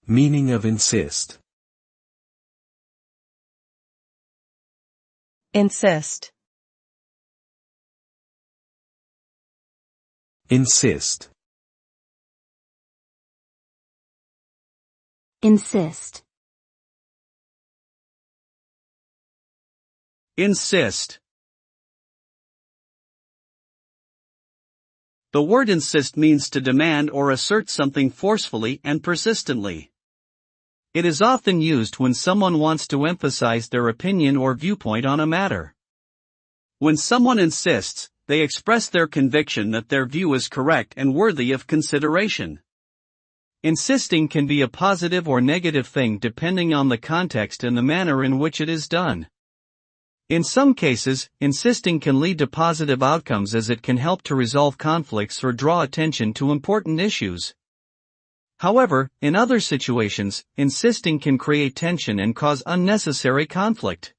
Meaning of insist. Insist. Insist. Insist. Insist. The word insist means to demand or assert something forcefully and persistently. It is often used when someone wants to emphasize their opinion or viewpoint on a matter. When someone insists, they express their conviction that their view is correct and worthy of consideration. Insisting can be a positive or negative thing depending on the context and the manner in which it is done. In some cases, insisting can lead to positive outcomes as it can help to resolve conflicts or draw attention to important issues. However, in other situations, insisting can create tension and cause unnecessary conflict.